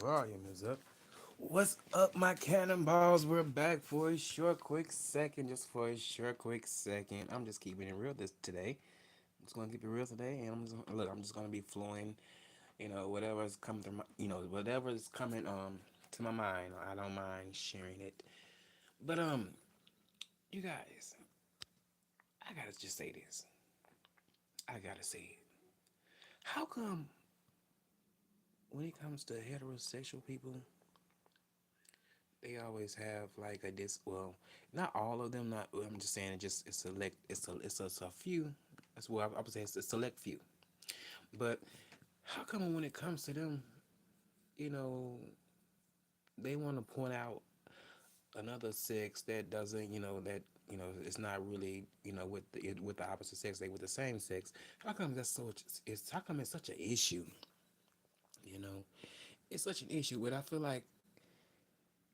volume is up. What's up, my cannonballs? We're back for a short, quick second. Just for a short, quick second. I'm just keeping it real this today. I'm just gonna keep it real today, and look. I'm just gonna be flowing. Whatever's coming through my, whatever's coming to my mind. I don't mind sharing it. But you guys, I gotta just say this. I gotta say it. How come when it comes to heterosexual people, they always have like a well, not all of them, not I'm just saying, it just it's select, it's a few. That's what I would say, it's a select few. But how come when it comes to them, you know they want to point out another sex that doesn't, that it's not really, with the opposite sex, they with the same sex. How come that's so, it's how come it's such an issue? you know it's such an issue, but I feel like,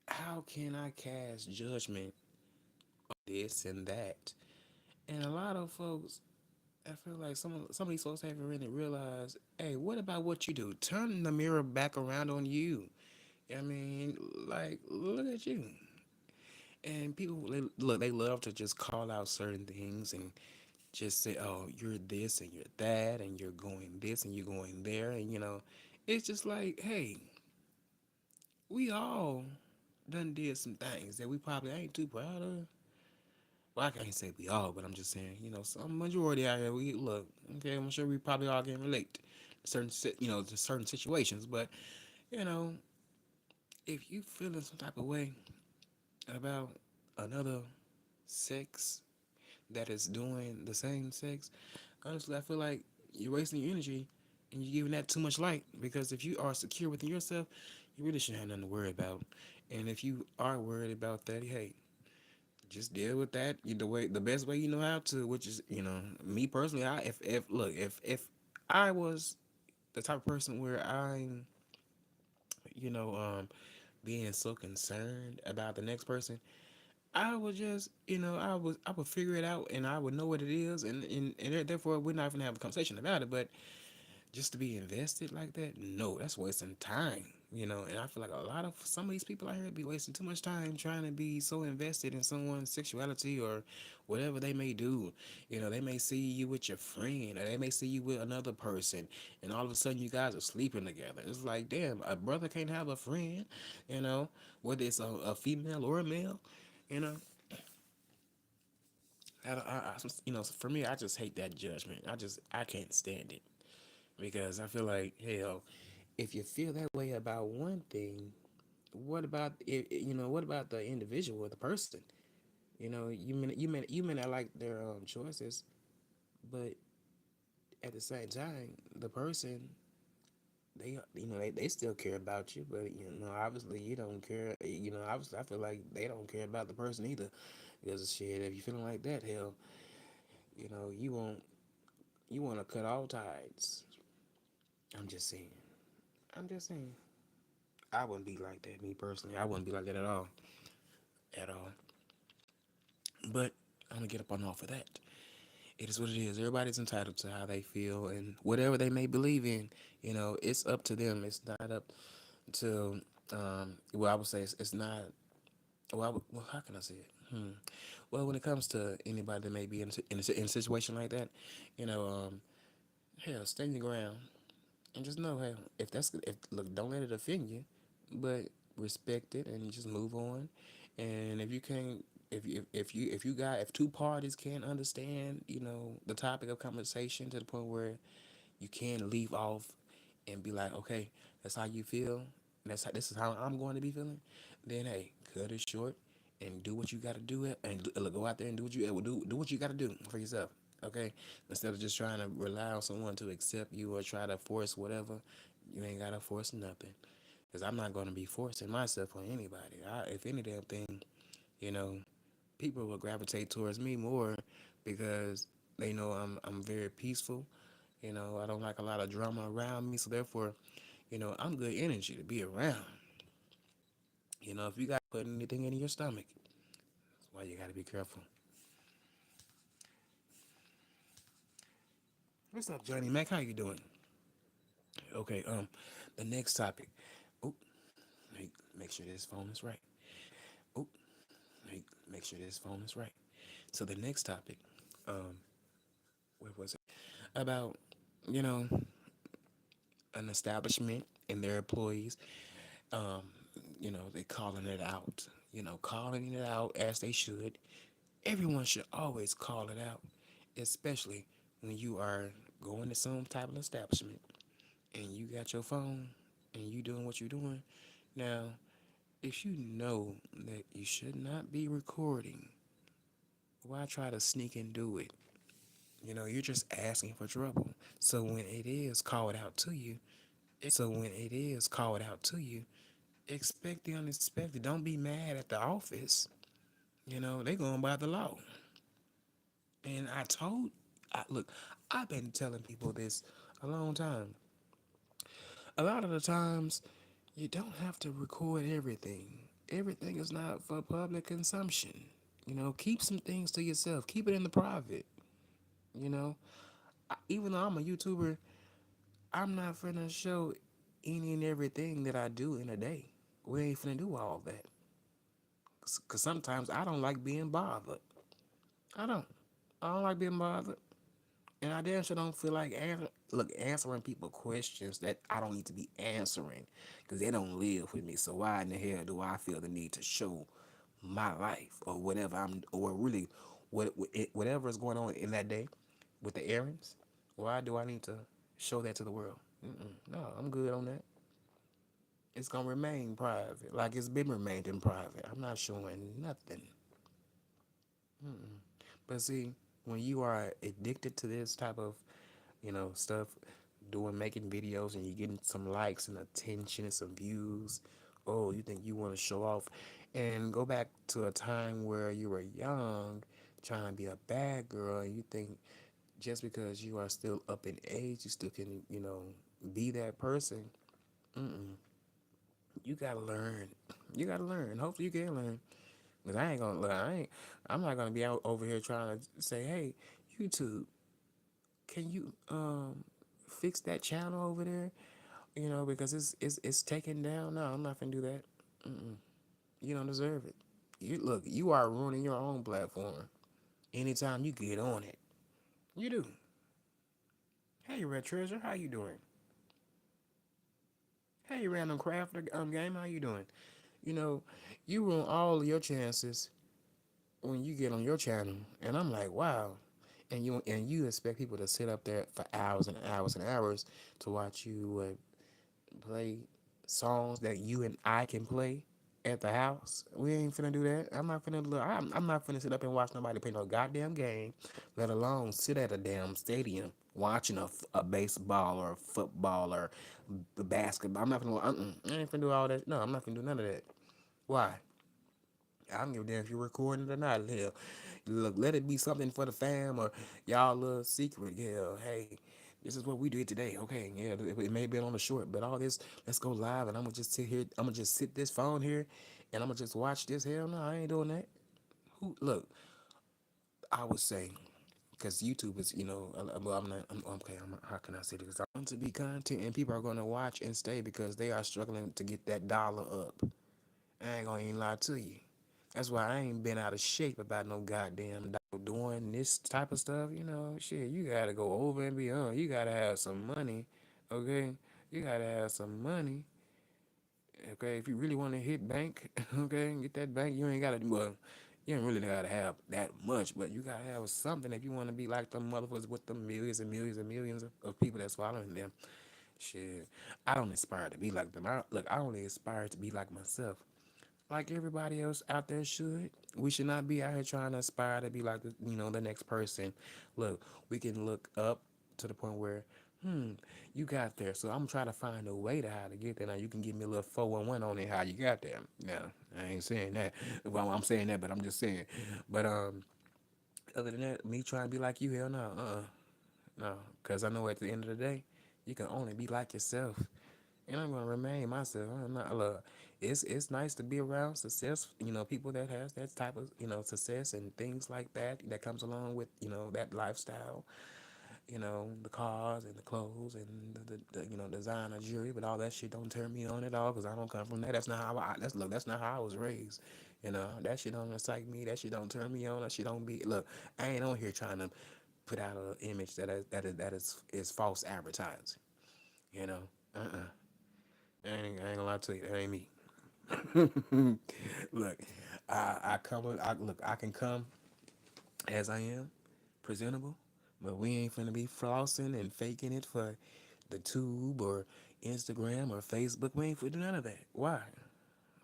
how can I cast judgment this and that? And a lot of folks, I feel like some of these folks haven't really realized, hey, what about what you do? Turn the mirror back around on you. I mean, like, look at you. And people, they love to just call out certain things and just say, oh, you're this and you're that, and you're going this and you're going there. And, it's just like, hey, we all done did some things that we probably ain't too proud of. Well, I can't say we all, but I'm just saying, some majority out here, we look, okay, I'm sure we probably all can relate to to certain situations. But, you know, if you feeling some type of way about another sex that is doing the same sex, honestly, I feel like you're wasting your energy and you're giving that too much light. Because if you are secure within yourself, you really shouldn't have nothing to worry about. And if you are worried about that, hey, just deal with that the best way you know how to, which is, me personally, I if look, if I was the type of person where I'm, you know um being so concerned about the next person, I would just, I would figure it out and I would know what it is, and therefore we're not gonna have a conversation about it. But just to be invested like that, no, that's wasting time. And I feel like a lot of some of these people out here be wasting too much time trying to be so invested in someone's sexuality or whatever they may do. They may see you with your friend, or they may see you with another person, and all of a sudden you guys are sleeping together. It's like, damn, a brother can't have a friend, you know whether it's a female or a male. you know for me, I just hate that judgment. I can't stand it. Because I feel like, hell, if you feel that way about one thing, what about it? What about the individual, the person? You may not like their choices, but at the same time, the person, they still care about you. But obviously you don't care. Obviously I feel like they don't care about the person either. Because shit, if you feeling like that, hell, you want to cut all ties. I'm just saying. I'm just saying. I wouldn't be like that, me personally. I wouldn't be like that at all. At all. But I'm gonna get up on off of that. It is what it is. Everybody's entitled to how they feel and whatever they may believe in. It's up to them. It's not up to well, I would say it's not. Well, how can I say it? Well, when it comes to anybody that may be in a situation like that, you know, um, hell, stand your ground and just know, hey, if look, don't let it offend you, but respect it and just move on. And if you can't, if two parties can't understand, the topic of conversation to the point where you can leave off and be like, okay, that's how you feel, this is how I'm going to be feeling, then hey, cut it short and do what you got to do it, and go out there and do what you got to do for yourself. Okay, instead of just trying to rely on someone to accept you or try to force whatever, you ain't gotta force nothing. Cause I'm not gonna be forcing myself on anybody. If any damn thing, you know, people will gravitate towards me more because they know I'm very peaceful. I don't like a lot of drama around me, so therefore, I'm good energy to be around. If you got put anything in your stomach, that's why you gotta be careful. What's up, Johnny Mac? How you doing? Okay, the next topic. Oop. sure this phone is right. Oh, make sure this phone is right. So the next topic, um, where was it? About, you know, an establishment and their employees, um, they calling it out. Calling it out as they should. Everyone should always call it out, especially when you are going to some type of establishment and you got your phone and you doing what you're doing. Now, if you know that you should not be recording, why try to sneak and do it? You're just asking for trouble. So when it is called out to you, expect the unexpected. Don't be mad at the office. They going by the law. And look, I've been telling people this a long time. A lot of the times, you don't have to record everything. Everything is not for public consumption. Keep some things to yourself. Keep it in the private. You know, Even though I'm a YouTuber, I'm not finna show any and everything that I do in a day. We ain't finna do all that. Cause sometimes I don't like being bothered. I don't. I don't like being bothered. And I damn sure don't feel like answering people questions that I don't need to be answering because they don't live with me. So why in the hell do I feel the need to show my life or whatever or really whatever is going on in that day with the errands? Why do I need to show that to the world? No, I'm good on that. It's gonna remain private, like it's been remained in private. I'm not showing nothing. But see, when you are addicted to this type of stuff, making videos, and you're getting some likes and attention and some views. Oh, you think you want to show off and go back to a time where you were young, trying to be a bad girl, and you think just because you are still up in age, you still can, be that person. Mm-mm. You gotta learn. You gotta learn. Hopefully, you can learn. Cause I ain't gonna look. I'm not gonna be out over here trying to say, "Hey, YouTube, can you fix that channel over there?" Because it's taken down. No, I'm not gonna do that. Mm-mm. You don't deserve it. You are ruining your own platform. Anytime you get on it, you do. Hey, Red Treasure, how you doing? Hey, Random Crafter Game, how you doing? You know, you ruin all of your chances when you get on your channel, and I'm like, wow. And you expect people to sit up there for hours and hours and hours to watch you play songs that you and I can play at the house. We ain't finna do that. I'm not finna sit up and watch nobody play no goddamn game, let alone sit at a damn stadium watching a baseball or a football or basketball. I'm not finna. I ain't finna do all that. No, I'm not finna do none of that. Why? I don't give a damn if you're recording it or not. Hell, look, let it be something for the fam or y'all little secret. Yeah, hey, this is what we did today. Okay, yeah, it may be on the short, but all this, let's go live, and I'm gonna just sit here. I'm gonna just sit this phone here, and I'm gonna just watch this. Hell no, I ain't doing that. Who? Look, I would say, because YouTube is, well, I'm not. Okay. How can I say this? I want to be content, and people are gonna watch and stay because they are struggling to get that dollar up. I ain't gonna even lie to you. That's why I ain't been out of shape about no goddamn doing this type of stuff. Shit, you gotta go over and beyond. You gotta have some money, okay? You gotta have some money, okay? If you really want to hit bank, okay, get that bank. You ain't gotta well, you ain't really gotta have that much, but you gotta have something if you want to be like them motherfuckers with the millions and millions and millions of people that's following them. Shit, I don't aspire to be like them. I only aspire to be like myself like everybody else out there should. We should not be out here trying to aspire to be like the next person. Look, we can look up to the point where, you got there. So I'm trying to find a way to how to get there. Now you can give me a little 411 on it how you got there. Now I ain't saying that. Well, I'm saying that, but I'm just saying. But other than that, me trying to be like you, hell no, no, because I know at the end of the day, you can only be like yourself and I'm gonna remain myself. I'm not look. It's nice to be around success. People that has that type of success and things like that that comes along with that lifestyle. the cars and the clothes and the designer jewelry, but all that shit don't turn me on at all because I don't come from that. That's not how I. That's not how I was raised. That shit don't excite me. That shit don't turn me on. That shit don't be. Look, I ain't on here trying to put out an image that is false advertising. You know, I ain't gonna lie to you. That ain't me. Look, I come. Look, I can come as I am, presentable, but we ain't finna be flossing and faking it for the tube or Instagram or Facebook. We ain't finna do none of that. Why?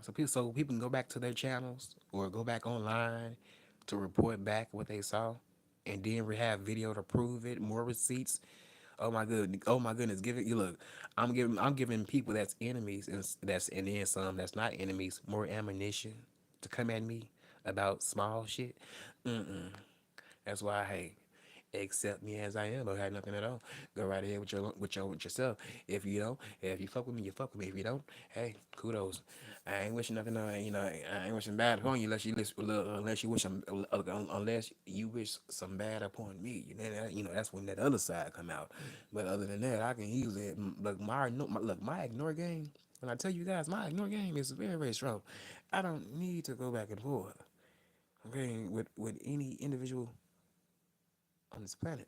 So people can go back to their channels or go back online to report back what they saw, and then we have video to prove it, more receipts. Oh my good, oh my goodness, give it. You look, I'm giving people that's enemies and then some that's not enemies more ammunition to come at me about small shit. Mm-mm. That's why, hey, accept me as I am. Don't have nothing at all. Go right ahead with yourself. If you fuck with me, you fuck with me. If you don't, hey, kudos. I ain't wishing nothing. I ain't wishing bad upon you unless you wish some bad upon me. That's when that other side come out. But other than that, I can easily look my ignore game. When I tell you guys, my ignore game is very very strong. I don't need to go back and forth. Okay, with any individual on this planet.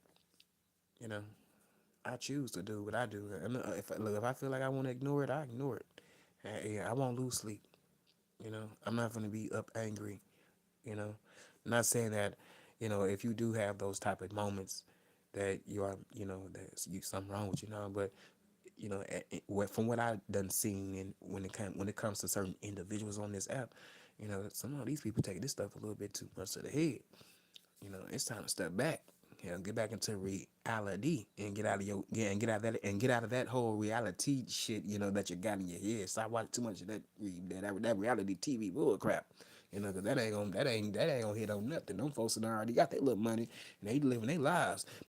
You know, I choose to do what I do. And if I feel like I want to ignore it, I ignore it. Yeah, I won't lose sleep. I'm not going to be up angry. You know, not saying that, if you do have those type of moments that you are, there's something wrong with but from what I done seen and when it comes to certain individuals on this app, some of these people take this stuff a little bit too much to the head. It's time to step back. Get back into reality and get out of your yeah, and get out of that whole reality shit. That you got in your head. Stop watching too much of that reality TV bull crap. Cause that ain't gonna hit on nothing. Them folks that already got their little money and they living their lives.